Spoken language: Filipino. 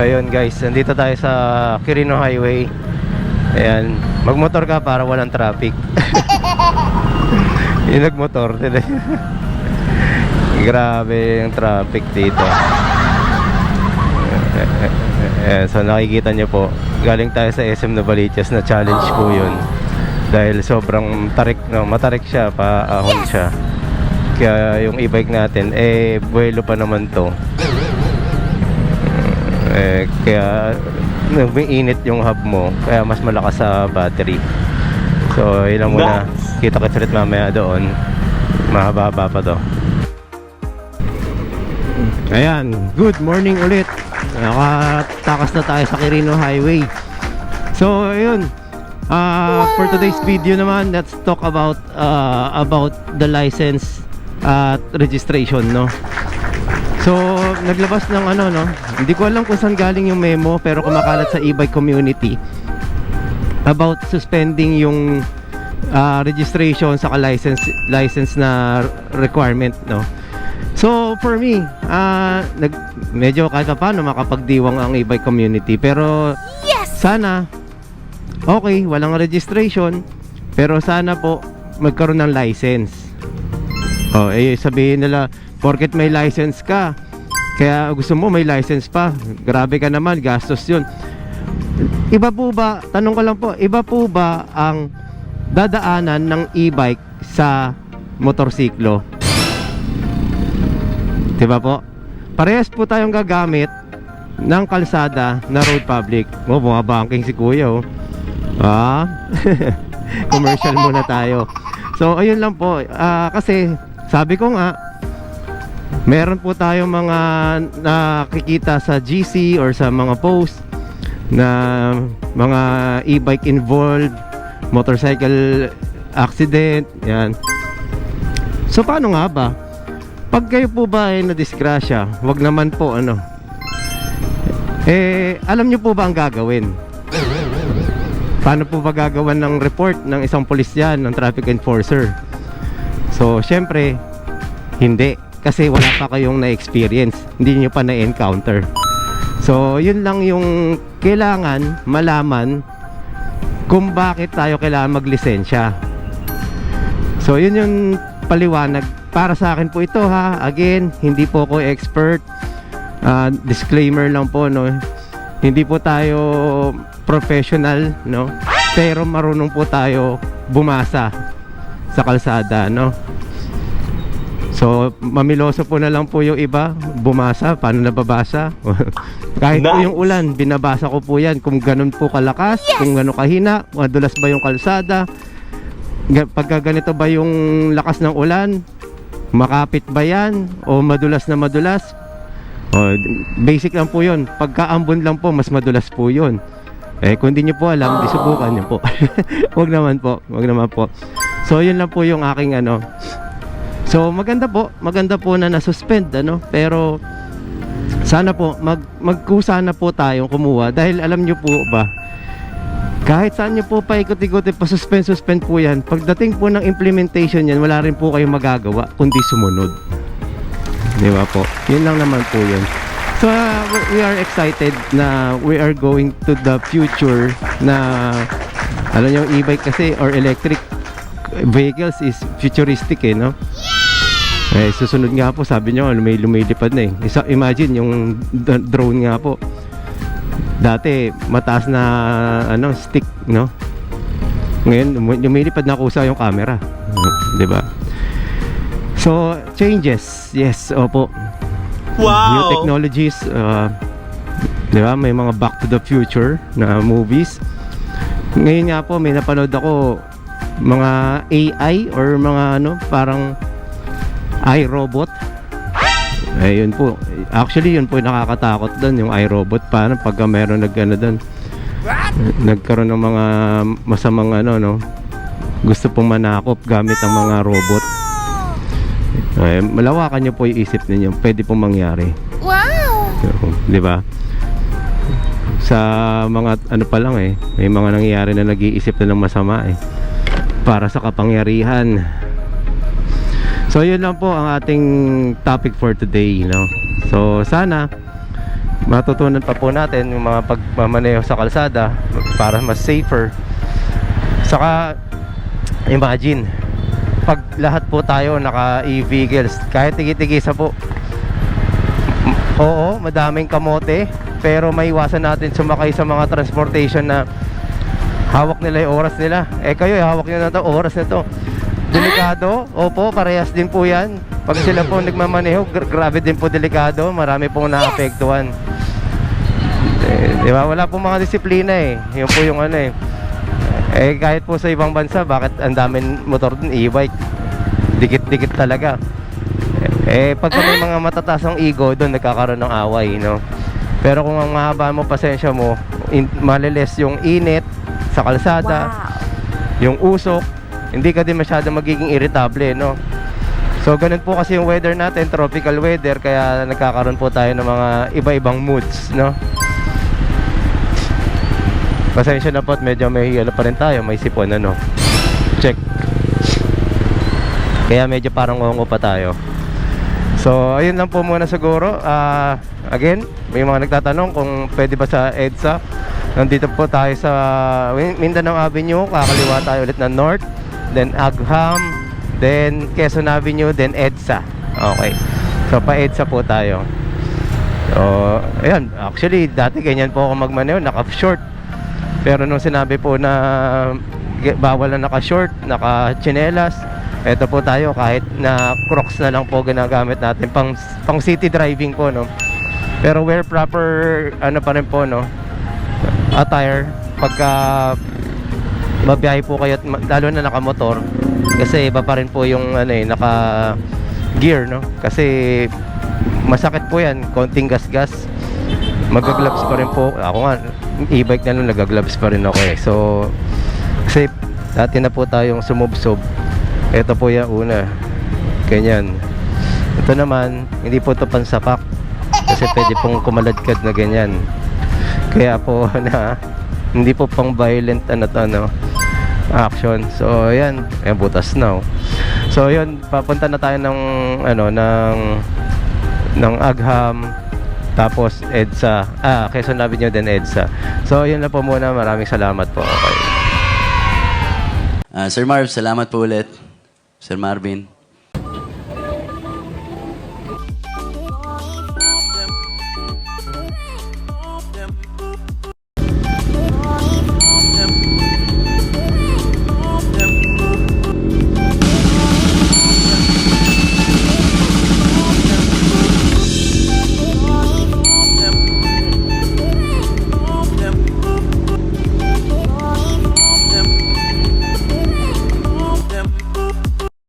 Ayun guys, nandito tayo sa Quirino Highway. Ayan, magmotor ka para walang traffic. Yung nagmotor grabe yung traffic dito. Ayan, so nakikita nyo po, galing tayo sa SM Novaliches na challenge po yun. Dahil sobrang tarik, no, matarik siya, paahon siya. Kaya yung e-bike natin, buwelo pa naman to. Kaya umiinit yung hub mo, kaya mas malakas sa battery. So yun lang muna, kita-kits ulit mamaya doon. Mahaba-haba pa to. Ayan, good morning ulit. Nakatakas na tayo sa Quirino Highway. So ayun, for today's video naman, let's talk about the license at registration, no? So, naglabas ng ano, no? Hindi ko alam kung saan galing yung memo, pero kumakalat sa e-bike community about suspending yung registration sa license na requirement, no? So, for me, medyo kahit paano makapagdiwang ang e-bike community, pero sana okay, walang registration, pero sana po magkaroon ng license. Sabihin nila, porket may license ka, kaya gusto mo may license pa, grabe ka naman, gastos yun. Iba po ba, tanong ko lang po, iba po ba ang dadaanan ng e-bike sa motorsiklo? Diba po? Parehas po tayong gagamit ng kalsada na road public. Bumabangking si kuya, oh. Commercial muna tayo. So ayun lang po, kasi sabi ko nga, meron po tayong mga nakikita sa GC or sa mga post na mga e-bike involved, motorcycle accident, yan. So paano nga ba? Pag kayo po ba ay nadisgrasya, wag naman po alam nyo po ba ang gagawin? Paano po ba gagawan ng report ng isang pulisyan, ng traffic enforcer? So syempre, hindi. Kasi wala pa kayong na-experience, hindi nyo pa na-encounter. So yun lang yung kailangan malaman kung bakit tayo kailangan maglisensya. So yun yung paliwanag para sa akin po ito, ha. Again, hindi po ako expert, disclaimer lang po, no. Hindi po tayo professional, no, pero marunong po tayo bumasa sa kalsada, no. So, mamiloso po na lang po yung iba, bumasa, paano nababasa? Kahit po yung ulan, binabasa ko po yan, kung ganun po kalakas, kung ganun kahina, madulas ba yung kalsada, pagka ganito ba yung lakas ng ulan, makapit ba yan, o madulas na madulas? Basic lang po yun, pagka-ambon lang po, mas madulas po yun. Kung hindi nyo po alam, isubukan nyo po. Wag naman po. So, yun lang po yung aking So maganda po na nasuspend, pero sana po magkusa na po tayong kumuha, dahil alam nyo po ba, kahit saan nyo po paikot-ikot pa suspend po yan, pagdating po ng implementation yan, wala rin po kayong magagawa kundi sumunod, di ba po? Yun lang naman po yun. So we are excited na we are going to the future na alam nyo, e-bike kasi or electric vehicles is futuristic, no? Susunod nga po, sabi nyo, lumilipad na imagine yung drone nga po. Dati mataas na stick, no? Ngayon lumilipad na kusa yung camera, di ba? So changes, yes, opo. Wow. New technologies, di ba? May mga Back to the Future na movies. Ngayon nga po, may napanood ako mga AI or mga parang iRobot. Yun po. Actually, yun po yung nakakatakot doon, yung iRobot. Paano pagka meron nagkaroon ng mga masamang gusto pong manakop gamit ang mga robot. Malawakan nyo po yung isip ninyo. Pwede pong mangyari. Wow! Di ba? Sa mga pa lang may mga nangyayari na nag-iisip na ng masama para sa kapangyarihan. So yun lang po ang ating topic for today, So sana matutunan pa po natin yung mga pagmamaneho sa kalsada para mas safer. Saka imagine pag lahat po tayo naka e-vehicles, kahit tigi-tigisa po, oo, madaming kamote, pero may iwasan natin sumakay sa mga transportation na hawak nila yung oras nila. Kayo, hawak nyo na to, oras na to. Delikado, opo, parehas din po yan. Pag sila po nagmamaneho, grabe din po delikado. Marami pong naapektuhan. Diba? Wala pong mga disiplina Yun po yung ano kahit po sa ibang bansa, bakit ang daming motor dun, e-bike? Dikit-dikit talaga. Pagka may mga matatasang ego, doon nagkakaroon ng away, no? Pero kung ang mahaba mo, pasensya mo, maliles yung init sa kalsada, yung usok, hindi ka din masyado magiging irritable, no? So, ganun po kasi yung weather natin, tropical weather, kaya nagkakaroon po tayo ng mga iba-ibang moods, no? Pasensya na po at medyo may pa rin tayo, may sipon, ano? Check. Kaya medyo parang ngongo pa tayo. So, ayun lang po muna siguro. Again, may mga nagtatanong kung pwede ba sa EDSA. Nandito po tayo sa Mindanao Avenue. Kakaliwa tayo ulit ng North, then Agham, then Quezon Avenue, then EDSA. Okay. So, pa-EDSA po tayo. So, ayan. Actually, dati ganyan po ako magmaneho, naka-short. Pero nung sinabi po na bawal na naka-short, naka-chinelas, eto po tayo, kahit na Crocs na lang po ginagamit natin pang city driving po, no. Pero wear proper ano pa rin po, no, attire pagka mabiyahe po kayo, lalo na nakamotor, kasi iba pa rin po yung naka gear, no, kasi masakit po yan, konting gas-gas, magagloves pa rin po ako nga, e-bike na lang, nagagloves pa rin ako so kasi dati na po tayong sumubsob. Ito po yung una. Ganyan. Ito naman, hindi po ito pansapak. Kasi pwede pong kumaladkad na ganyan. Kaya po na hindi po pang violent action. So ayan, butas na. So yun, papunta na tayo ng ng Agham, tapos EDSA. Quezon Avenue din EDSA. So yun na po muna. Maraming salamat po. Okay. Sir Marv, salamat po ulit. Sir Marvin.